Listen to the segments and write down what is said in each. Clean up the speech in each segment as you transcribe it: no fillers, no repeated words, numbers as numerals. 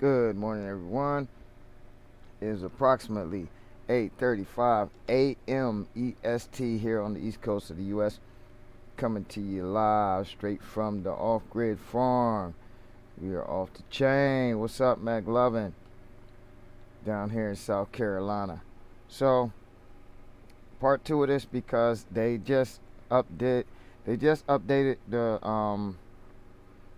Good morning, everyone. It is approximately 8:35 a.m. EST here on the East Coast of the U.S. Coming to you live straight from the off-grid farm. We are off the chain. What's up, McLovin? Down here in South Carolina. So, part two of this because they just updated the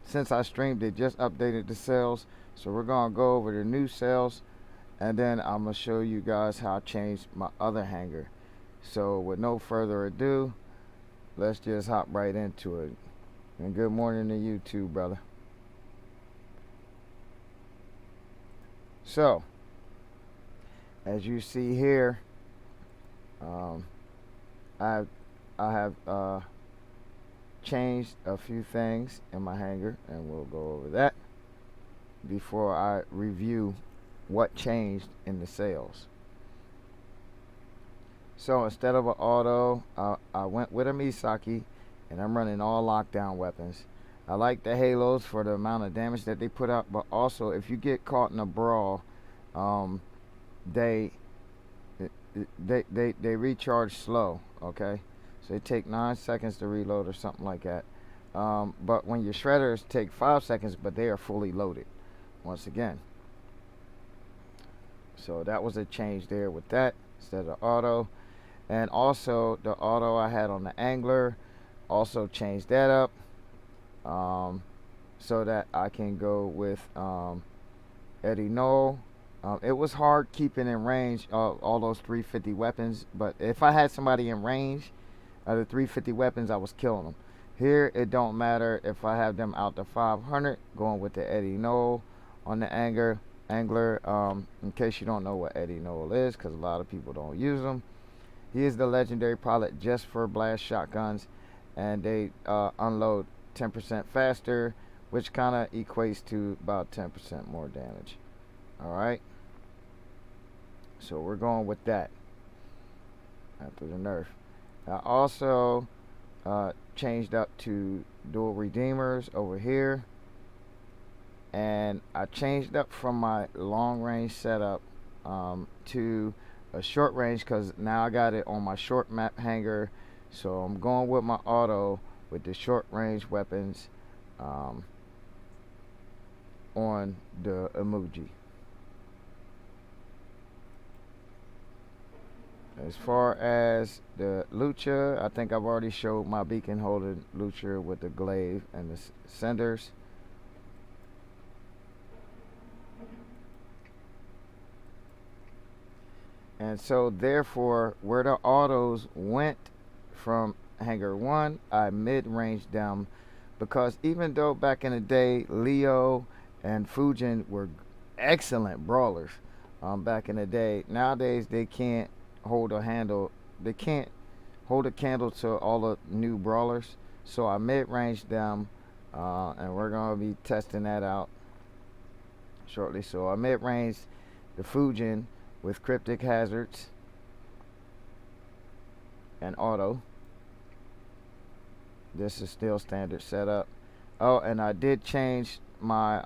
since I streamed, they just updated the sales. So we're gonna go over the new sales, and then I'm gonna show you guys how I changed my other hanger. So with no further ado, let's just hop right into it. And good morning to you too, brother. So as you see here, I have changed a few things in my hanger, and we'll go over that before I review what changed in the sales. So instead of an auto, I went with a Misaki, and I'm running all lockdown weapons. I like the halos for the amount of damage that they put out, but also if you get caught in a brawl, they recharge slow. Okay, so they take 9 seconds to reload or something like that. But when your shredders take 5 seconds, but they are fully loaded once again. So that was a change there with that instead of auto. And also the auto I had on the angler, also changed that up so that I can go with Eddie Knoll. It was hard keeping in range all those 350 weapons, but if I had somebody in range of the 350 weapons, I was killing them. Here it don't matter if I have them out to 500, going with the Eddie Knoll on the angler. In case you don't know what Eddie Knoll is, because a lot of people don't use him, he is the legendary pilot just for blast shotguns, and they unload 10% faster, which kind of equates to about 10% more damage. Alright, so we're going with that after the nerf. I also changed up to dual redeemers over here, and I changed up from my long range setup to a short range, because now I got it on my short map hanger. So I'm going with my auto with the short range weapons on the emoji. As far as the Lucha, I think I've already showed my beacon holding Lucha with the glaive and the cinders. And so therefore, where the autos went from hanger 1, I mid-ranged them, because even though back in the day Leo and Fujin were excellent brawlers back in the day, nowadays they can't hold a handle. They can't hold a candle to all the new brawlers. So I mid-ranged them, and we're gonna be testing that out shortly. So I mid-ranged the Fujin with cryptic hazards and auto. This is still standard setup. Oh, and I did change my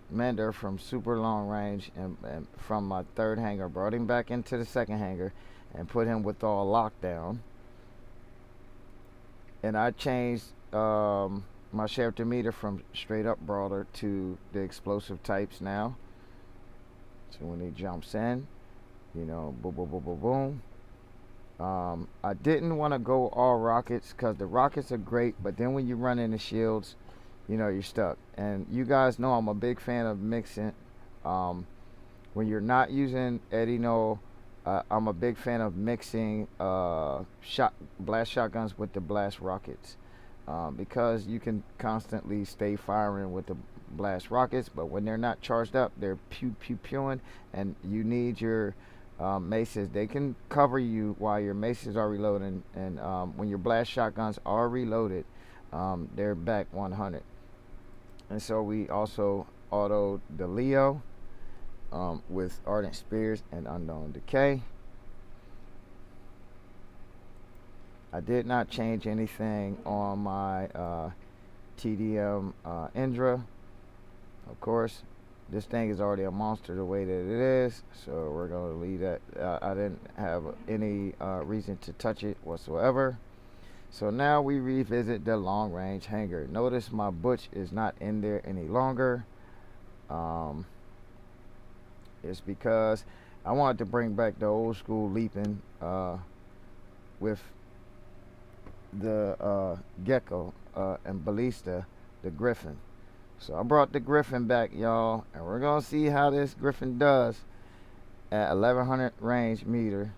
mender from super long range, and from my third hanger, brought him back into the second hanger and put him with all lockdown. And I changed my shelter meter from straight up brawler to the explosive types now. So when he jumps in, you know, boom, boom, boom, boom, boom. I didn't want to go all rockets, because the rockets are great, but then when you run into shields, you know, you're stuck. And you guys know I'm a big fan of mixing. When you're not using Eddie Knoll, I'm a big fan of mixing blast shotguns with the blast rockets, because you can constantly stay firing with the blast rockets, but when they're not charged up, they're pewing, and you need your maces. They can cover you while your maces are reloading, and when your blast shotguns are reloaded, they're back 100. And so we also autoed the Leo with Ardent Spears and Unknown Decay. I did not change anything on my TDM Indra, of course. This thing is already a monster the way that it is, so we're going to leave that. I didn't have any reason to touch it whatsoever. So now we revisit the long range hanger. Notice my butch is not in there any longer. It's because I wanted to bring back the old school leaping with the gecko and ballista, the griffin. So I brought the griffin back, y'all, and we're gonna see how this griffin does at 1100 range meter.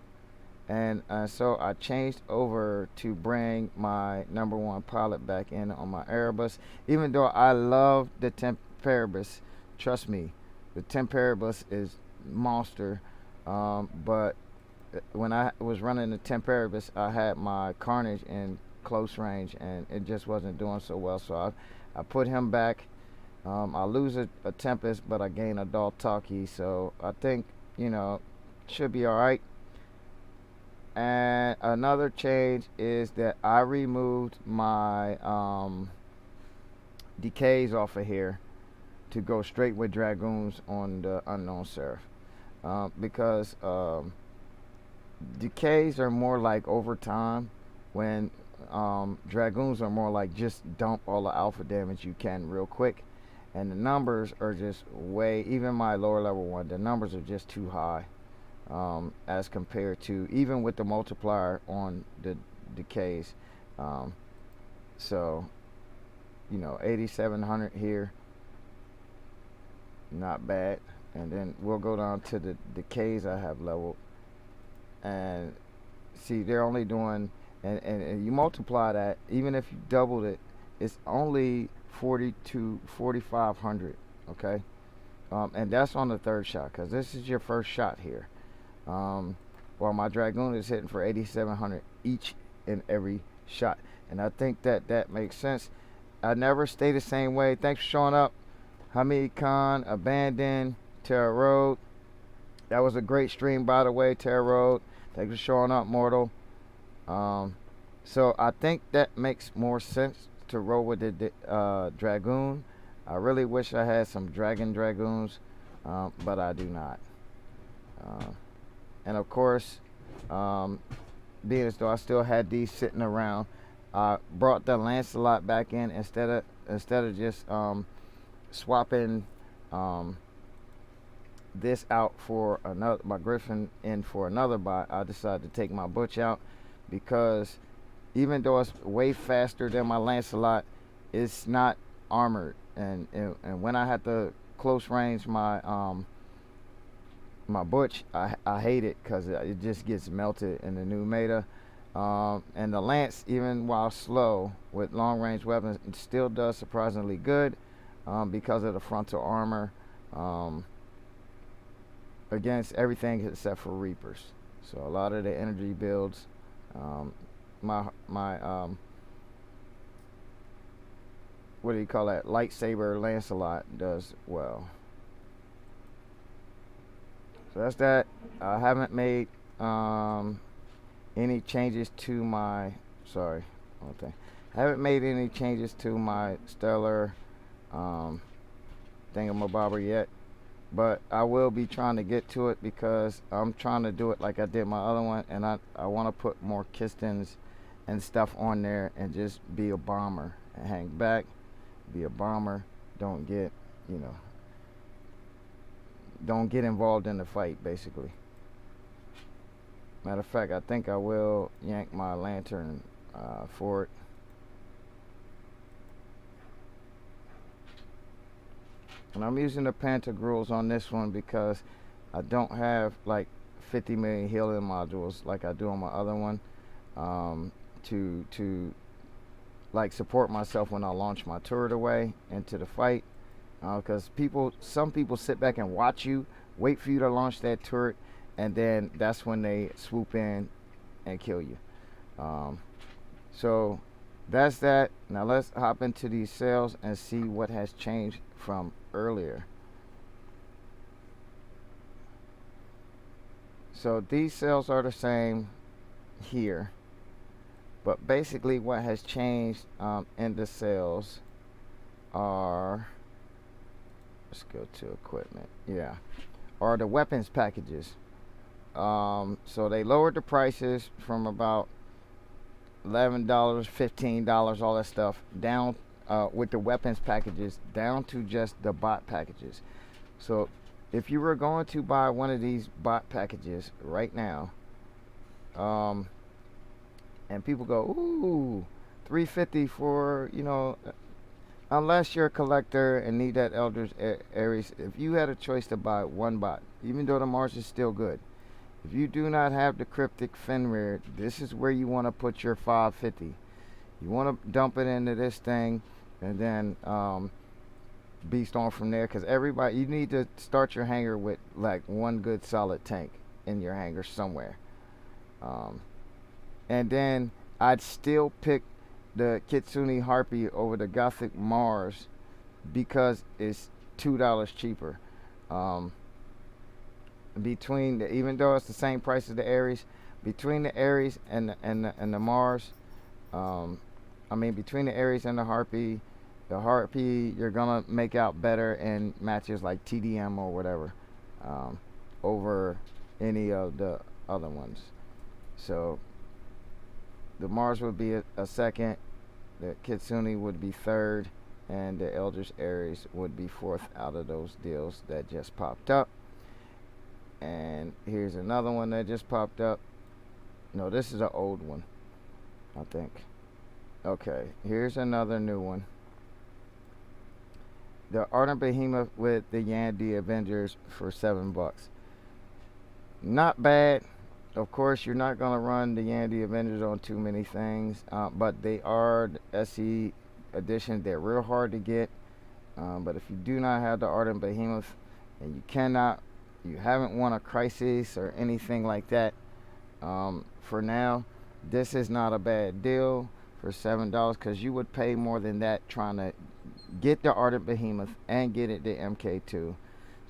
And so I changed over to bring my #1 pilot back in on my Erebus. Even though I love the Temperibus, trust me, the Temperibus is monster. But when I was running the Temperibus, I had my Carnage in close range, and it just wasn't doing so well. So I put him back. I lose a Tempest, but I gain a Daltaki, so I think, you know, should be alright. And another change is that I removed my decays off of here to go straight with Dragoons on the Unknown Seraph. Because decays are more like over time, when Dragoons are more like just dump all the alpha damage you can real quick. And the numbers are just way, even my lower level one, the numbers are just too high as compared to, even with the multiplier on the decays. So, you know, 8700 here, not bad. And then we'll go down to the decays I have leveled, and see they're only doing, and you multiply that, even if you doubled it, it's only 4500, okay? And that's on the third shot, because this is your first shot here. While my Dragoon is hitting for 8700 each and every shot, and I think that makes sense. I never stay the same way. Thanks for showing up, Hamid Khan, Abandon, Terra Road. That was a great stream, by the way, Terra Road. Thanks for showing up, Mortal. So I think that makes more sense to roll with the Dragoon. I really wish I had some Dragoons, but I do not. And of course, being as though I still had these sitting around, I brought the Lancelot back in instead of just swapping this out for another, my Griffin in for another bot. I decided to take my Butch out, because even though it's way faster than my Lancelot, it's not armored, and when I had to close range my my Butch, I hate it, because it just gets melted in the new meta. And the Lance, even while slow with long range weapons, it still does surprisingly good because of the frontal armor against everything except for Reapers. So a lot of the energy builds, my what do you call that, lightsaber Lancelot does well. So that's that. I haven't made any changes to my, sorry, okay, I haven't made any changes to my stellar thingamabobber yet, but I will be trying to get to it, because I'm trying to do it like I did my other one, and I want to put more Kistons and stuff on there and just be a bomber and hang back, be a bomber, don't get, you know, don't get involved in the fight, basically. Matter of fact, I think I will yank my lantern for it. And I'm using the Pantagruels on this one because I don't have like 50 million healing modules like I do on my other one, to like support myself when I launch my turret away into the fight, because some people sit back and watch you, wait for you to launch that turret, and then that's when they swoop in and kill you. So that's that. Now let's hop into these sales and see what has changed from earlier. So these sales are the same here, but basically what has changed in the sales are let's go to equipment. Yeah, are the weapons packages. So they lowered the prices from about $11, $15, all that stuff down with the weapons packages down to just the bot packages. So if you were going to buy one of these bot packages right now, um, and people go, ooh, 350 for, unless you're a collector and need that Elders Aries, if you had a choice to buy one bot, even though the Mars is still good, if you do not have the cryptic Fenrir, this is where you want to put your 550. You want to dump it into this thing and then beast on from there, because everybody, you need to start your hanger with like one good solid tank in your hanger somewhere. And then I'd still pick the Kitsune Harpy over the Gothic Mars because it's $2 cheaper. Between the, even though it's the same price as the Aries, between the Aries and the Mars, between the Aries and the Harpy you're gonna make out better in matches like TDM or whatever, over any of the other ones. So the Mars would be a second, the Kitsune would be third, and the Elders Aries would be fourth out of those deals that just popped up. And here's another one that just popped up. No, this is an old one, I think. Okay, here's another new one. The Ardent Behemoth with the Yandy Avengers for $7. Not bad. Of course, you're not going to run the Yandy Avengers on too many things, but they are the SE edition. They're real hard to get. But if you do not have the Ardent Behemoth and you haven't won a Crisis or anything like that, for now, this is not a bad deal for $7, because you would pay more than that trying to get the Ardent Behemoth and get it the MK2.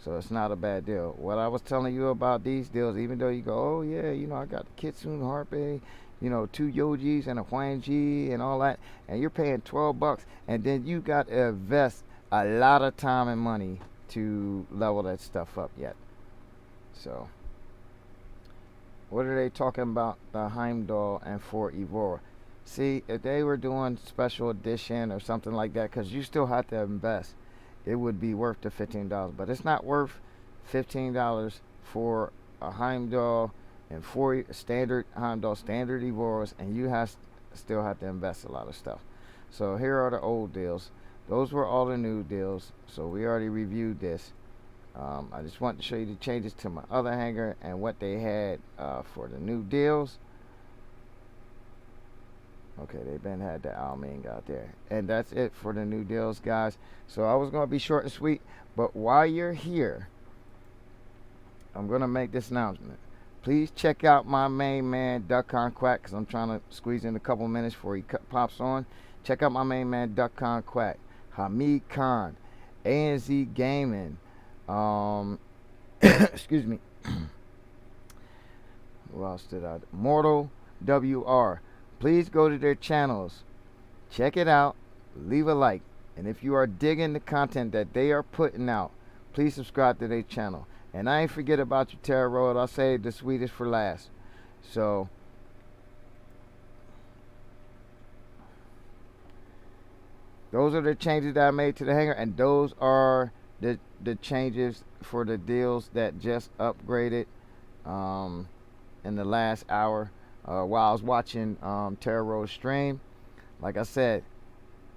So it's not a bad deal. What I was telling you about these deals, even though you go, oh yeah, I got the Kitsune Harpy, 2 Yojis and a Huang Ji and all that, and you're paying $12, and then you got to invest a lot of time and money to level that stuff up yet. So what are they talking about? The Heimdall and for Evora. See, if they were doing special edition or something like that, because you still have to invest, it would be worth the $15. But it's not worth $15 for a Heimdall and 4 standard Heimdall, standard Evoras, and you still have to invest a lot of stuff. So here are the old deals. Those were all the new deals. So we already reviewed this. I just want to show you the changes to my other hanger and what they had for the new deals. Okay, they've been had the Alming out there. And that's it for the new deals, guys. So I was going to be short and sweet, but while you're here, I'm going to make this announcement. Please check out my main man, Duck-Con Quack, because I'm trying to squeeze in a couple minutes before he pops on. Check out my main man, Duck-Con Quack, Hamid Khan, ANZ Gaming, excuse me. Who else did I? Mortal WR. Please go to their channels, check it out, leave a like, and if you are digging the content that they are putting out, please subscribe to their channel. And I ain't forget about your Terra Road. I'll save the sweetest for last. So those are the changes that I made to the hanger, and those are the changes for the deals that just upgraded in the last hour. While I was watching Terra Road stream. Like I said,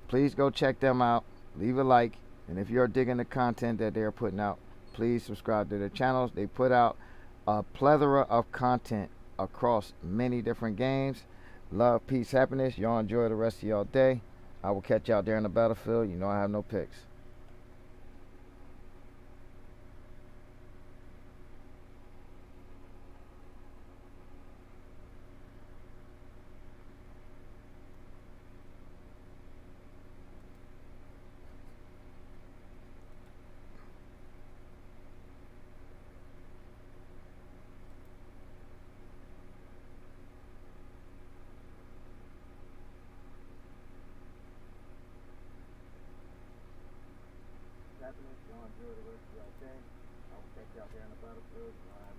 please go check them out, leave a like, and if you're digging the content that they're putting out, please subscribe to their channels. They put out a plethora of content across many different games. Love, peace, happiness. Y'all enjoy the rest of y'all day. I will catch y'all there in the battlefield. You know I have no picks. watching this. Y'all enjoy the rest of y'all day. I will catch y'all here on the battlefield.